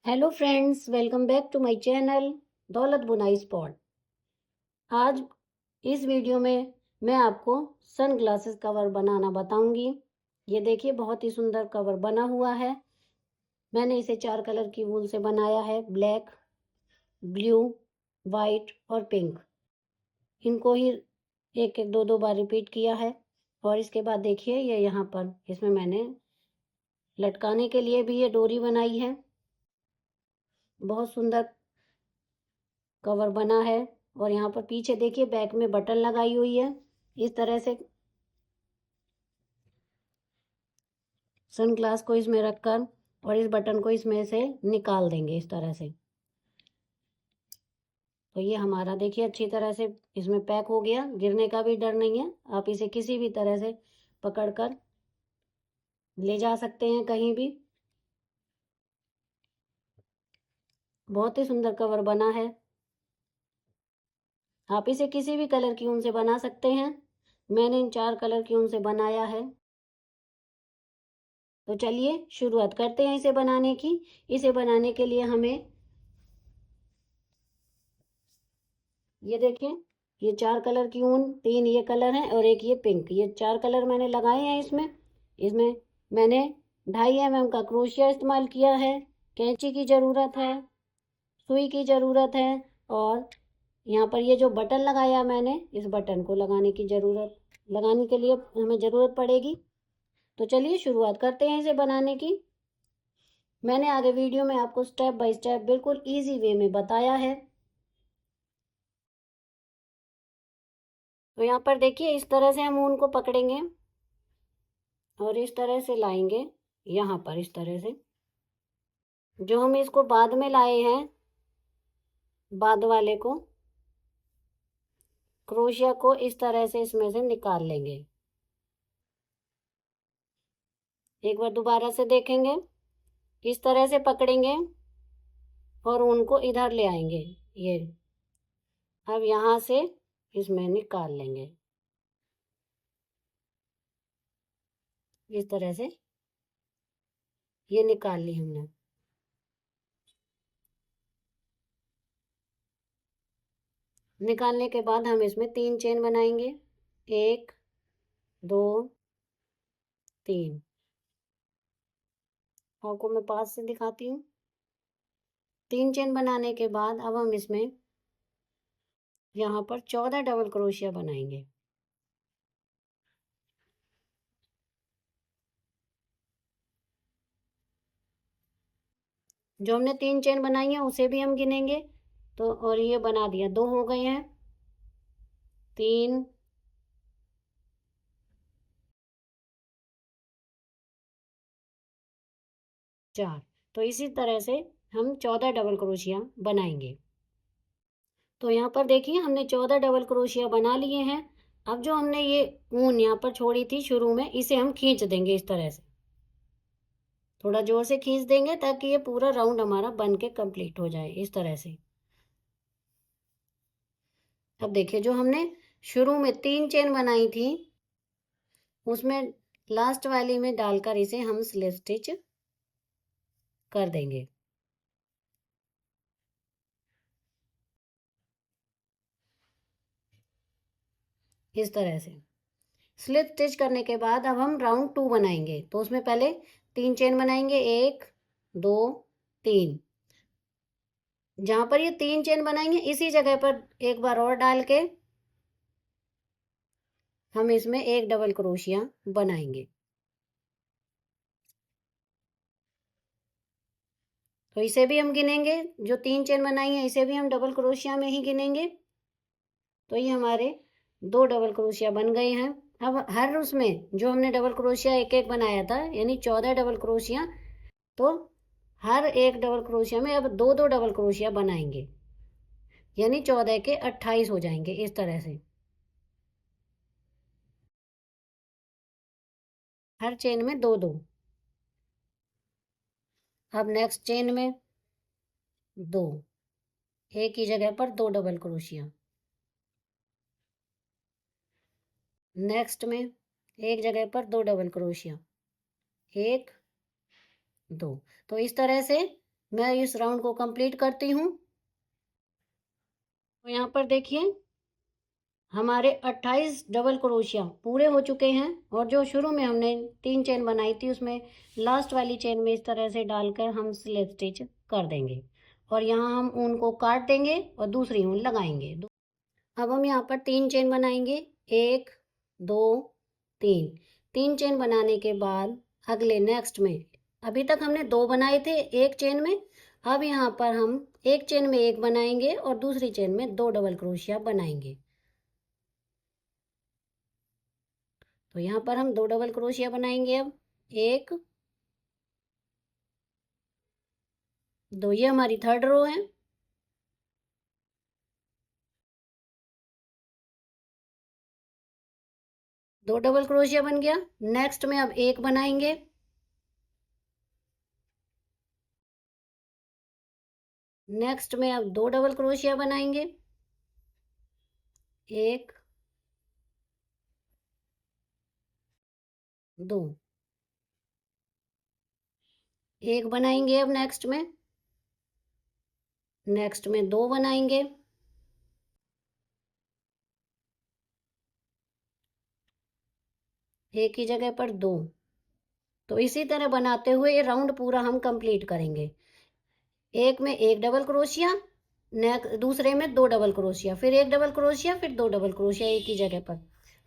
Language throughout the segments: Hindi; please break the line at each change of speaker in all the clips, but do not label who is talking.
Hello friends, welcome back to my channel Daulat बुनाई स्पॉट। आज इस वीडियो में मैं आपको सन ग्लासेस कवर बनाना बताऊंगी। ये देखिए, बहुत ही सुंदर कवर बना हुआ है। मैंने इसे 4 कलर की वूल से बनाया है, ब्लैक, ब्लू, वाइट और पिंक। इनको ही एक एक दो दो बार रिपीट किया है। और इसके बाद देखिए, ये यहाँ पर इसमें मैंने लटकाने के लिए भी ये डोरी बनाई है। बहुत सुंदर कवर बना है। और यहाँ पर पीछे देखिए, बैक में बटन लगाई हुई है। इस तरह से सन ग्लास को इसमें रखकर और इस बटन को इसमें से निकाल देंगे इस तरह से। तो ये हमारा देखिए अच्छी तरह से इसमें पैक हो गया। गिरने का भी डर नहीं है। आप इसे किसी भी तरह से पकड़कर ले जा सकते हैं कहीं भी। बहुत ही सुंदर कवर बना है। आप इसे किसी भी कलर की ऊन से बना सकते हैं। मैंने इन 4 कलर की ऊन से बनाया है। तो चलिए शुरुआत करते हैं इसे बनाने की। इसे बनाने के लिए हमें ये देखिए, ये 4 कलर की ऊन, 3 ये कलर हैं और एक ये पिंक, ये 4 कलर मैंने लगाए हैं इसमें। इसमें मैंने 2.5 mm का क्रोशिया इस्तेमाल किया है। कैंची की ज़रूरत है, सुई की ज़रूरत है और यहाँ पर ये जो बटन लगाया मैंने, इस बटन को लगाने के लिए हमें ज़रूरत पड़ेगी। तो चलिए शुरुआत करते हैं इसे बनाने की। मैंने आगे वीडियो में आपको स्टेप बाय स्टेप बिल्कुल ईजी वे में बताया है। तो यहाँ पर देखिए, इस तरह से हम ऊन को पकड़ेंगे और इस तरह से लाएंगे यहाँ पर, इस तरह से। जो हम इसको बाद में लाए हैं, बाद वाले को, क्रोशिया को इस तरह से इसमें से निकाल लेंगे। एक बार दोबारा से देखेंगे, इस तरह से पकड़ेंगे और ऊन को इधर ले आएंगे। ये अब यहाँ से इसमें निकाल लेंगे इस तरह से। ये निकाल ली हमने। निकालने के बाद हम इसमें 3 चेन बनाएंगे। 1 2 3। आपको मैं पास से दिखाती हूँ। 3 चेन बनाने के बाद अब हम इसमें यहाँ पर 14 डबल क्रोशिया बनाएंगे। जो हमने 3 चेन बनाई है उसे भी हम गिनेंगे। तो और ये बना दिया, 2 हो गए हैं, 3 4। तो इसी तरह से हम 14 डबल क्रोशिया बनाएंगे। तो यहाँ पर देखिए, हमने 14 डबल क्रोशिया बना लिए हैं। अब जो हमने ये ऊन यहाँ पर छोड़ी थी शुरू में, इसे हम खींच देंगे इस तरह से। थोड़ा जोर से खींच देंगे ताकि ये पूरा राउंड हमारा बन के कंप्लीट हो जाए इस तरह से। अब देखिए, जो हमने शुरू में 3 चेन बनाई थी, उसमें लास्ट वाली में डालकर इसे हम स्लिप स्टिच कर देंगे इस तरह से। स्लिप स्टिच करने के बाद अब हम राउंड 2 बनाएंगे। तो उसमें पहले 3 चेन बनाएंगे, 1 2 3। जहां पर ये 3 चेन बनाएंगे, इसी जगह पर एक बार और डाल के हम इसमें एक डबल क्रोशिया बनाएंगे। तो इसे भी हम गिनेंगे, जो 3 चेन बनाई है इसे भी हम डबल क्रोशिया में ही गिनेंगे। तो ये हमारे 2 डबल क्रोशिया बन गए हैं। अब हर उसमें जो हमने डबल क्रोशिया एक एक बनाया था, यानी 14 डबल क्रोशिया, तो हर एक डबल क्रोशिया में अब 2 2 डबल क्रोशिया बनाएंगे, यानी 14 के 28 हो जाएंगे इस तरह से। हर चेन में 2 2। अब नेक्स्ट चेन में 2, एक ही जगह पर 2 डबल क्रोशिया। नेक्स्ट में एक जगह पर 2 डबल क्रोशिया, 1 2। तो इस तरह से मैं इस राउंड को कंप्लीट करती हूँ। तो यहाँ पर देखिए हमारे 28 डबल क्रोशिया पूरे हो चुके हैं, और जो शुरू में हमने 3 चेन बनाई थी उसमें लास्ट वाली चेन में इस तरह से डालकर हम स्लिप स्टिच कर देंगे, और यहाँ हम ऊन को काट देंगे और दूसरी ऊन लगाएंगे। अब हम यहाँ पर 3 चेन बनाएंगे, 1 2 3। 3 चेन बनाने के बाद अगले नेक्स्ट में, अभी तक हमने 2 बनाए थे एक चेन में, अब यहाँ पर हम एक चेन में 1 बनाएंगे और दूसरी चेन में 2 डबल क्रोशिया बनाएंगे। तो यहाँ पर हम 2 डबल क्रोशिया बनाएंगे। अब 1 2, ये हमारी थर्ड रो है। दो डबल क्रोशिया बन गया। नेक्स्ट में अब 1 बनाएंगे, नेक्स्ट में अब 2 डबल क्रोशिया बनाएंगे, 1 2, 1 बनाएंगे। अब नेक्स्ट में 2 बनाएंगे, एक ही जगह पर 2। तो इसी तरह बनाते हुए ये राउंड पूरा हम कंप्लीट करेंगे। एक में 1 डबल क्रोशिया, नेक्स्ट दूसरे में 2 डबल क्रोशिया, फिर 1 डबल क्रोशिया, फिर 2 डबल क्रोशिया एक ही जगह पर।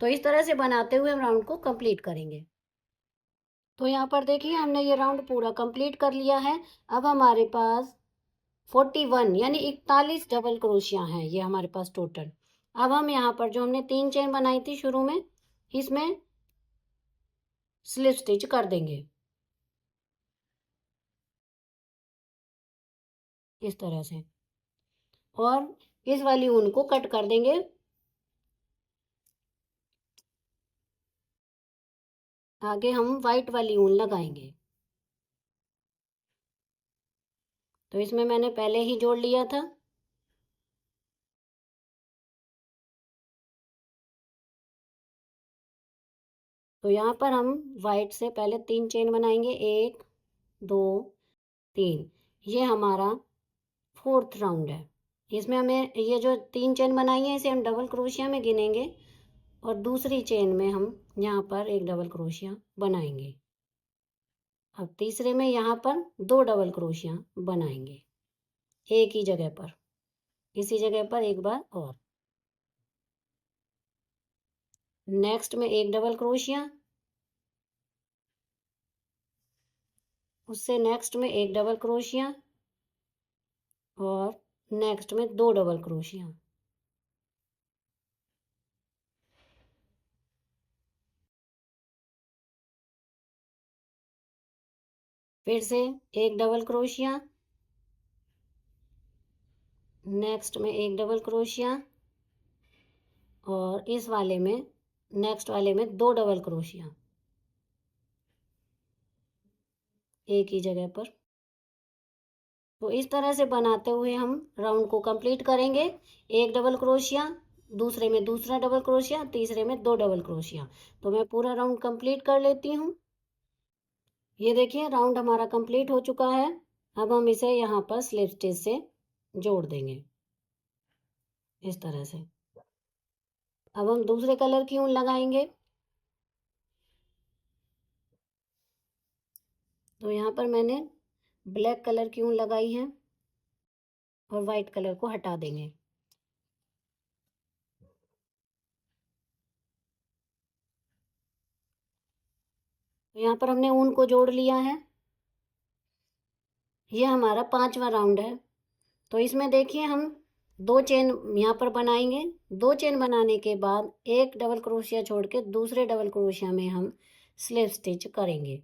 तो इस तरह से बनाते हुए हम राउंड को कंप्लीट करेंगे। तो यहाँ पर देखिए हमने ये राउंड पूरा कंप्लीट कर लिया है। अब हमारे पास 41 यानी 41 डबल क्रोशिया हैं ये हमारे पास टोटल। अब हम यहाँ पर जो हमने 3 चेन बनाई थी शुरू में, इसमें स्लिप स्टिच कर देंगे इस तरह से, और इस वाली ऊन को कट कर देंगे। आगे हम वाइट वाली ऊन लगाएंगे। तो इसमें मैंने पहले ही जोड़ लिया था। तो यहाँ पर हम वाइट से पहले 3 चेन बनाएंगे, 1 2 3। ये हमारा फोर्थ राउंड है। इसमें हमें ये जो 3 चेन बनाई है इसे हम डबल क्रोशिया में गिनेंगे, और दूसरी चेन में हम यहाँ पर 1 डबल क्रोशिया बनाएंगे। अब तीसरे में यहाँ पर 2 डबल क्रोशिया बनाएंगे एक ही जगह पर, इसी जगह पर एक बार और। नेक्स्ट में 1 डबल क्रोशिया, उससे नेक्स्ट में 1 डबल क्रोशिया, और नेक्स्ट में 2 डबल क्रोशिया। फिर से 1 डबल क्रोशिया, नेक्स्ट में 1 डबल क्रोशिया, और इस वाले में नेक्स्ट वाले में 2 डबल क्रोशिया एक ही जगह पर। तो इस तरह से बनाते हुए हम राउंड को कंप्लीट करेंगे। 1 डबल क्रोशिया, दूसरे में दूसरा डबल क्रोशिया, तीसरे में 2 डबल क्रोशिया। तो मैं पूरा राउंड कंप्लीट कर लेती हूँ। ये देखिए राउंड हमारा कंप्लीट हो चुका है। अब हम इसे यहाँ पर स्लिप स्टिच से जोड़ देंगे इस तरह से। अब हम दूसरे कलर की ऊन लगाएंगे। तो यहाँ पर मैंने ब्लैक कलर की ऊन लगाई है, और वाइट कलर को हटा देंगे। तो यहाँ पर हमने ऊन को जोड़ लिया है। ये हमारा 5वां राउंड है। तो इसमें देखिए हम 2 चेन यहाँ पर बनाएंगे। 2 चेन बनाने के बाद 1 डबल क्रोशिया छोड़ के दूसरे डबल क्रोशिया में हम स्लिप स्टिच करेंगे।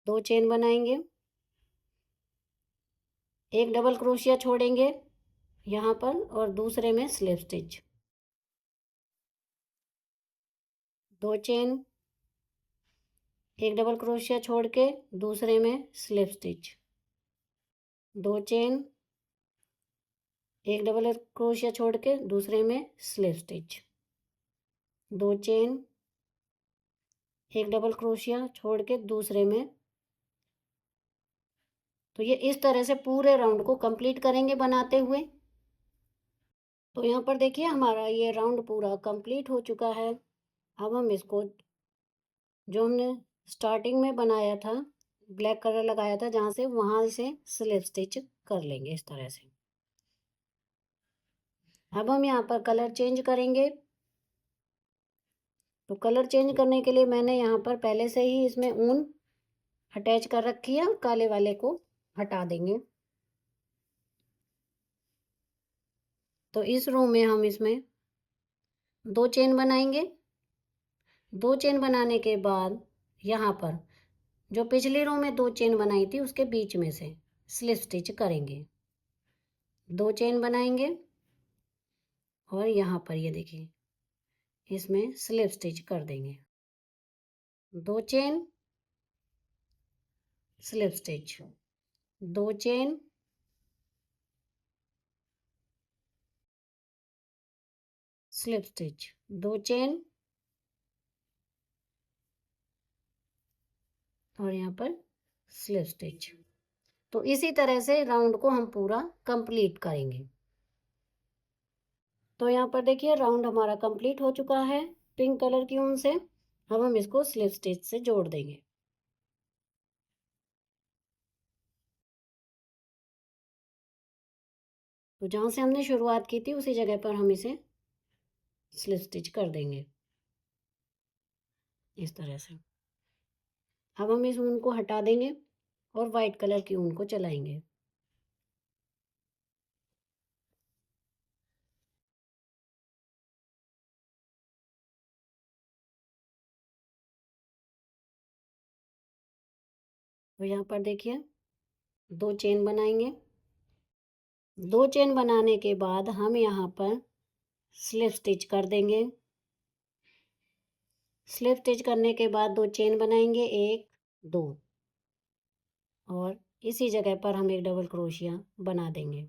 दो चेन बनाएंगे, 1 डबल क्रोशिया छोड़ेंगे यहाँ पर, और दूसरे में slip stitch. 2 chain, 1 double crochet छोड़ के दूसरे में slip stitch. 2 chain, 1 double crochet छोड़ के दूसरे में स्लिप स्टिच। 2 चेन, एक डबल क्रोशिया छोड़ के दूसरे में। तो ये इस तरह से पूरे राउंड को कंप्लीट करेंगे बनाते हुए। तो यहाँ पर देखिए हमारा ये राउंड पूरा कंप्लीट हो चुका है। अब हम इसको जो हमने स्टार्टिंग में बनाया था, ब्लैक कलर लगाया था जहाँ से, वहाँ से स्लिप स्टिच कर लेंगे इस तरह से। अब हम यहाँ पर कलर चेंज करेंगे। तो कलर चेंज करने के लिए मैंने यहाँ पर पहले से ही इसमें ऊन अटैच कर रखी है, काले वाले को हटा देंगे। तो इस रो में हम इसमें 2 चेन बनाएंगे। 2 चेन बनाने के बाद यहाँ पर जो पिछली रो में 2 चेन बनाई थी उसके बीच में से स्लिप स्टिच करेंगे। 2 चेन बनाएंगे और यहाँ पर ये देखिए इसमें स्लिप स्टिच कर देंगे। 2 chain, slip stitch, 2 chain, slip stitch, 2 chain और यहाँ पर स्लिप स्टिच। तो इसी तरह से राउंड को हम पूरा कंप्लीट करेंगे। तो यहाँ पर देखिए राउंड हमारा कंप्लीट हो चुका है पिंक कलर की ऊन से। अब हम इसको स्लिप स्टिच से जोड़ देंगे। तो जहाँ से हमने शुरुआत की थी उसी जगह पर हम इसे स्लिप स्टिच कर देंगे इस तरह से। अब हम इस ऊन को हटा देंगे और वाइट कलर की ऊन को चलाएंगे। तो यहाँ पर देखिए 2 चेन बनाएंगे। 2 चेन बनाने के बाद हम यहाँ पर स्लिप स्टिच कर देंगे। स्लिप स्टिच करने के बाद 2 चेन बनाएंगे, 1 2, और इसी जगह पर हम एक डबल क्रोशिया बना देंगे।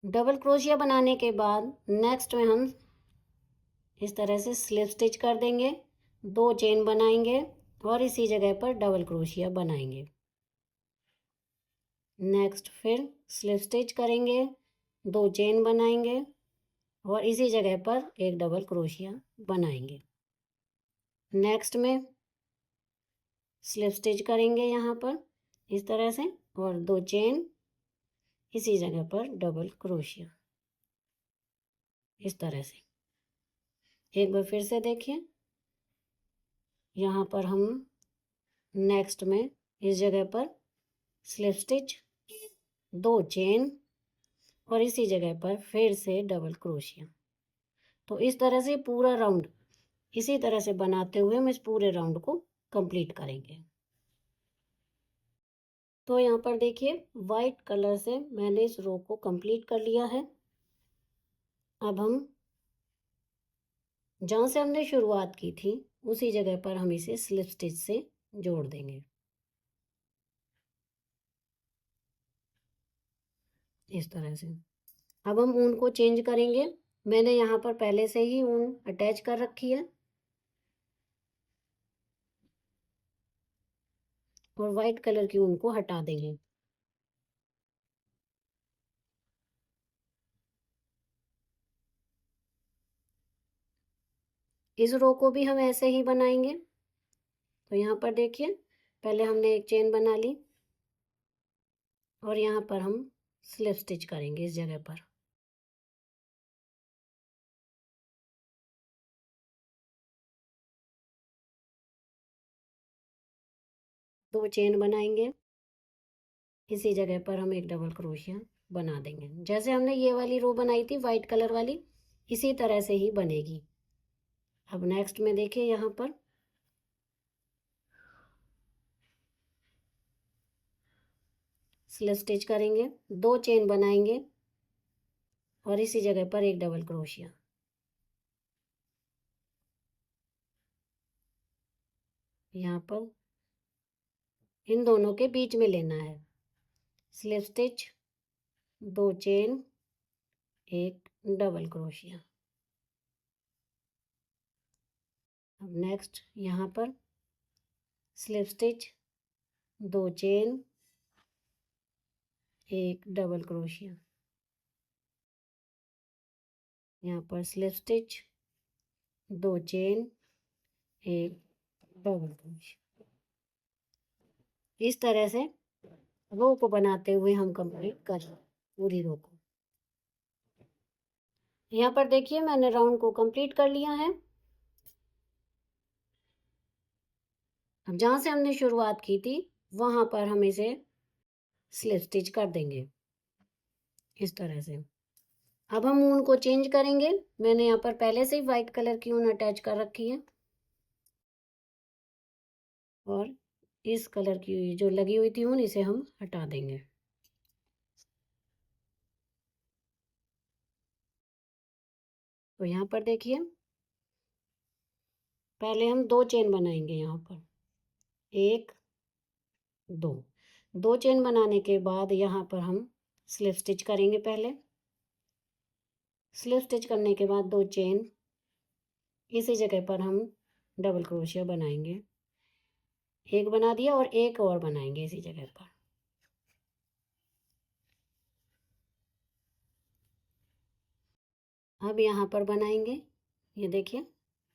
डबल क्रोशिया बनाने के बाद नेक्स्ट में हम इस तरह से स्लिप स्टिच कर देंगे, 2 चेन बनाएंगे और इसी जगह पर डबल क्रोशिया बनाएंगे। नेक्स्ट फिर स्लिप स्टिच करेंगे, 2 चेन बनाएंगे और इसी जगह पर एक डबल क्रोशिया बनाएंगे। नेक्स्ट में स्लिप स्टिच करेंगे यहाँ पर इस तरह से और 2 चेन, इसी जगह पर डबल क्रोशिया इस तरह से। एक बार फिर से देखिए, यहाँ पर हम नेक्स्ट में इस जगह पर स्लिप स्टिच, 2 चेन और इसी जगह पर फिर से डबल क्रोशिया। तो इस तरह से पूरा राउंड इसी तरह से बनाते हुए हम इस पूरे राउंड को कंप्लीट करेंगे। तो यहाँ पर देखिए वाइट कलर से मैंने इस रो को कंप्लीट कर लिया है। अब हम जहाँ से हमने शुरुआत की थी उसी जगह पर हम इसे स्लिप स्टिच से जोड़ देंगे इस तरह से। अब हम ऊन को चेंज करेंगे। मैंने यहाँ पर पहले से ही ऊन अटैच कर रखी है और वाइट कलर की ऊन को हटा देंगे। इस रो को भी हम ऐसे ही बनाएंगे। तो यहाँ पर देखिए पहले हमने एक चेन बना ली और यहाँ पर हम स्लिप स्टिच करेंगे इस जगह पर। दो चेन बनाएंगे, इसी जगह पर हम एक डबल क्रोशिया बना देंगे। जैसे हमने ये वाली रो बनाई थी वाइट कलर वाली, इसी तरह से ही बनेगी। अब नेक्स्ट में देखिए यहाँ पर स्लिप स्टिच करेंगे, 2 चेन बनाएंगे और इसी जगह पर एक डबल क्रोशिया। यहाँ पर इन दोनों के बीच में लेना है। स्लिप स्टिच, 2 चेन, एक डबल क्रोशिया। अब नेक्स्ट यहाँ पर slip stitch, 2 chain, 1 double crochet, यहाँ पर slip stitch, 2 chain, 1 double crochet. इस तरह से रो को बनाते हुए हम कंप्लीट कर पूरी रो को। यहाँ पर देखिए मैंने राउंड को कंप्लीट कर लिया है। अब जहाँ से हमने शुरुआत की थी वहां पर हम इसे स्लिप स्टिच कर देंगे इस तरह से। अब हम ऊन को चेंज करेंगे। मैंने यहाँ पर पहले से ही वाइट कलर की ऊन अटैच कर रखी है और इस कलर की जो लगी हुई थी ऊन इसे हम हटा देंगे। तो यहाँ पर देखिए पहले हम 2 चेन बनाएंगे। यहाँ पर 1 2 चेन बनाने के बाद यहाँ पर हम स्लिप स्टिच करेंगे। पहले स्लिप स्टिच करने के बाद 2 चेन, इसी जगह पर हम डबल क्रोशिया बनाएंगे। एक बना दिया और एक और बनाएंगे इसी जगह पर। अब यहाँ पर बनाएंगे, ये देखिए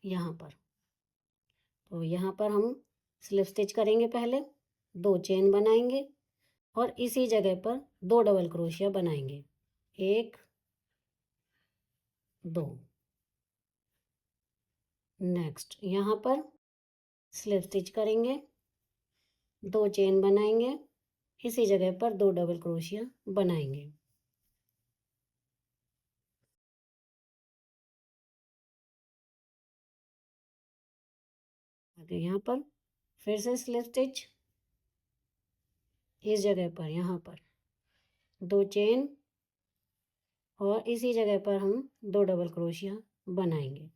यहाँ पर। तो यहाँ पर हम स्लिप स्टिच करेंगे, पहले 2 चेन बनाएंगे और इसी जगह पर 2 डबल क्रोशिया बनाएंगे। 1 2। नेक्स्ट यहाँ पर स्लिप स्टिच करेंगे, 2 चेन बनाएंगे, इसी जगह पर 2 डबल क्रोशिया बनाएंगे। आगे यहाँ पर फिर से स्लिप स्टिच, इस जगह पर यहाँ पर 2 चेन और इसी जगह पर हम 2 डबल क्रोशिया बनाएंगे।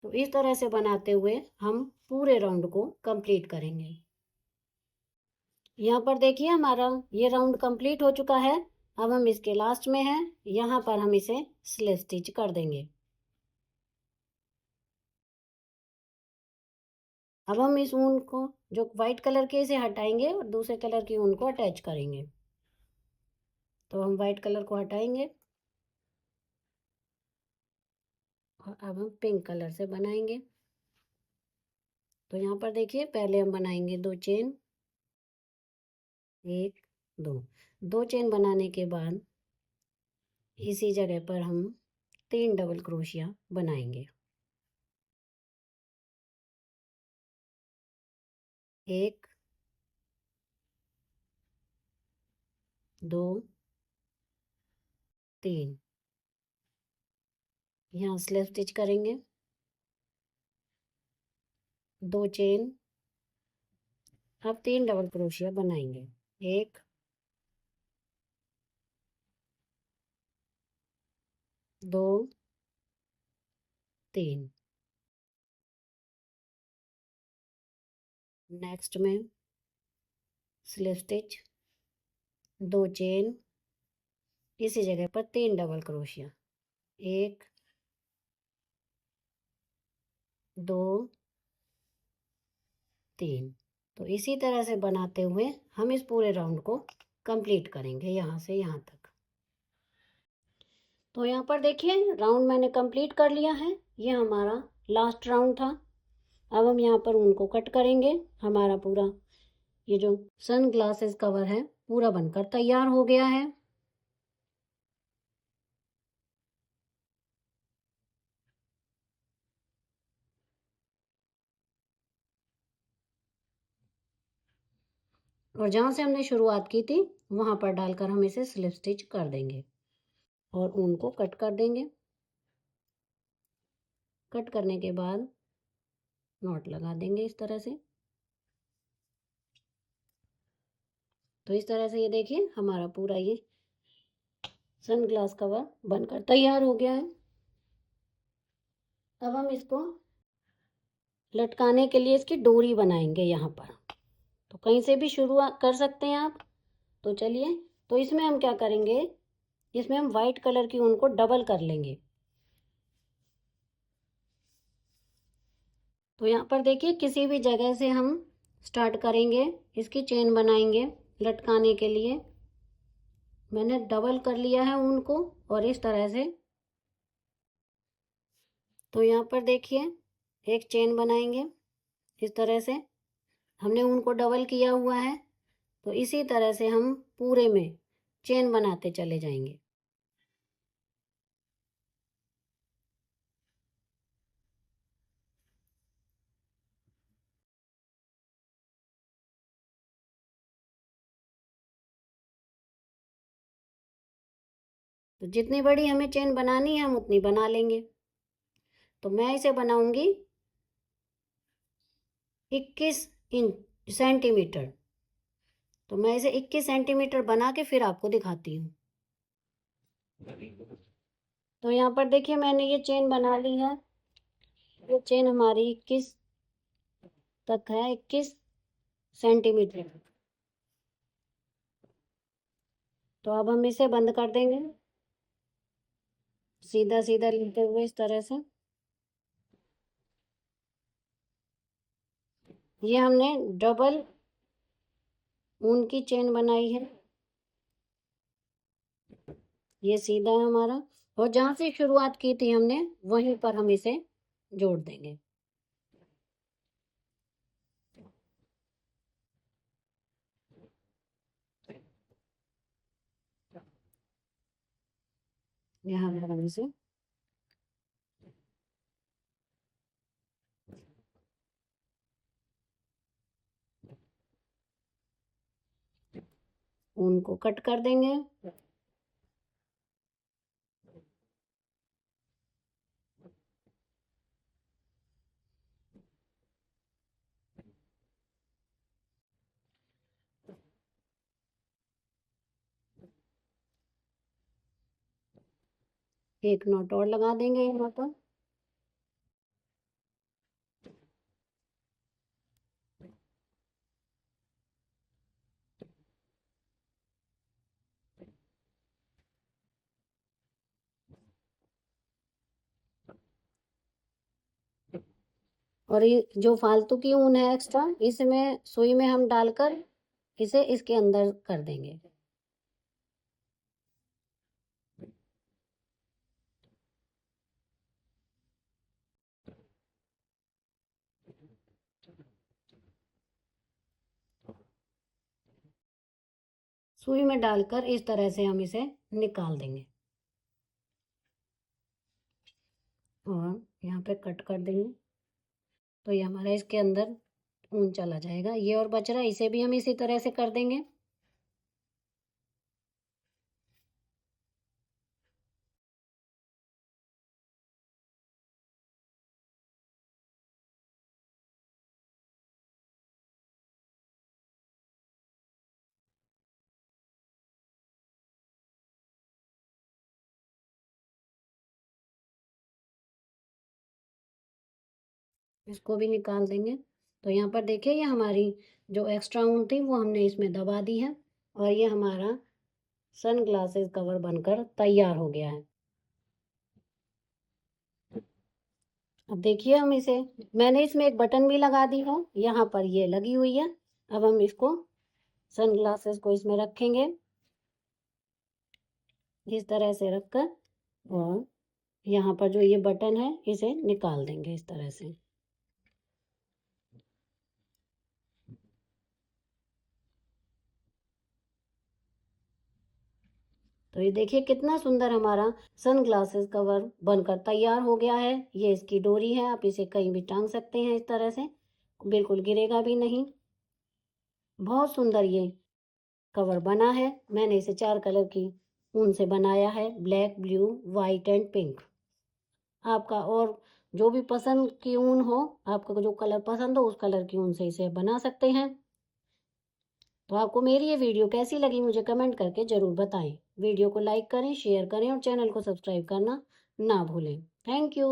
तो इस तरह से बनाते हुए हम पूरे राउंड को कंप्लीट करेंगे। यहाँ पर देखिए हमारा ये राउंड कंप्लीट हो चुका है। अब हम इसके लास्ट में हैं, यहाँ पर हम इसे स्लिप स्टिच कर देंगे। अब हम इस ऊन को जो व्हाइट कलर के इसे हटाएंगे और दूसरे कलर की ऊन को अटैच करेंगे। तो हम व्हाइट कलर को हटाएंगे और अब हम पिंक कलर से बनाएंगे। तो यहाँ पर देखिए पहले हम बनाएंगे 2 चेन, 1 2 चेन बनाने के बाद इसी जगह पर हम 3 डबल क्रोशिया बनाएंगे। 1 2 3। यहाँ स्लिप स्टिच करेंगे, 2 चेन, अब 3 डबल क्रोशिया बनाएंगे। 1 2 3। नेक्स्ट में स्लिप स्टिच, 2 चेन, इसी जगह पर 3 डबल क्रोशिया। 1 2 3। तो इसी तरह से बनाते हुए हम इस पूरे राउंड को कंप्लीट करेंगे यहाँ से यहाँ तक। तो यहाँ पर देखिए राउंड मैंने कंप्लीट कर लिया है। ये हमारा लास्ट राउंड था। अब हम यहाँ पर उनको कट करेंगे। हमारा पूरा ये जो सन ग्लासेस कवर है पूरा बनकर तैयार हो गया है। और जहाँ से हमने शुरुआत की थी वहाँ पर डालकर हम इसे स्लिप स्टिच कर देंगे और ऊन को कट कर देंगे। कट करने के बाद नॉट लगा देंगे इस तरह से। तो इस तरह से ये देखिए हमारा पूरा ये सन ग्लास कवर बनकर तैयार हो गया है। अब हम इसको लटकाने के लिए इसकी डोरी बनाएंगे यहाँ पर। तो कहीं से भी शुरू कर सकते हैं आप। तो चलिए, तो इसमें हम क्या करेंगे, इसमें हम वाइट कलर की ऊन को डबल कर लेंगे। तो यहाँ पर देखिए किसी भी जगह से हम स्टार्ट करेंगे, इसकी चेन बनाएंगे लटकाने के लिए। मैंने डबल कर लिया है ऊन को और इस तरह से। तो यहाँ पर देखिए एक चेन बनाएंगे इस तरह से। हमने ऊन को डबल किया हुआ है, तो इसी तरह से हम पूरे में चेन बनाते चले जाएंगे। तो जितनी बड़ी हमें चेन बनानी है हम उतनी बना लेंगे। तो मैं इसे बनाऊंगी 21 इंच सेंटीमीटर। तो मैं इसे 21 सेंटीमीटर बना के फिर आपको दिखाती हूँ। तो यहाँ पर देखिए मैंने ये चेन बना ली है। ये चेन हमारी 21 तक है, 21 सेंटीमीटर। तो अब हम इसे बंद कर देंगे सीधा सीधा लेते हुए इस तरह से। ये हमने डबल ऊन की चेन बनाई है। ये सीधा है हमारा, और जहाँ से शुरुआत की थी हमने वहीं पर हम इसे जोड़ देंगे। यहाँ पर हम इसे ऊन को कट कर देंगे। एक नॉट और लगा देंगे यहाँ पर। और ये जो फालतू की ऊन है एक्स्ट्रा, इसमें सुई में हम डालकर इसे इसके अंदर कर देंगे। सुई में डालकर इस तरह से हम इसे निकाल देंगे और यहाँ पे कट कर देंगे। तो ये हमारा इसके अंदर ऊन चला जाएगा। ये और बच रहा है, इसे भी हम इसी तरह से कर देंगे। इसको भी निकाल देंगे। तो यहाँ पर देखिए ये हमारी जो एक्स्ट्रा ऊन थी वो हमने इसमें दबा दी है और ये हमारा सन ग्लासेस कवर बनकर तैयार हो गया है। अब देखिए हम इसे, मैंने इसमें एक बटन भी लगा दी है, यहाँ पर ये लगी हुई है। अब हम इसको सन ग्लासेस को इसमें रखेंगे इस तरह से रखकर, और यहाँ पर जो ये बटन है इसे निकाल देंगे इस तरह से। तो ये देखिए कितना सुंदर हमारा सन ग्लासेस कवर बनकर तैयार हो गया है। ये इसकी डोरी है, आप इसे कहीं भी टांग सकते हैं इस तरह से, बिल्कुल गिरेगा भी नहीं। बहुत सुंदर ये कवर बना है। मैंने इसे 4 कलर की ऊन से बनाया है, black, blue, white and pink. आपका और जो भी पसंद की ऊन हो, आपको जो कलर पसंद हो उस कलर की ऊन से इसे बना सकते हैं। तो आपको मेरी ये वीडियो कैसी लगी मुझे कमेंट करके ज़रूर बताएं। वीडियो को लाइक करें, शेयर करें और चैनल को सब्सक्राइब करना ना भूलें। Thank you.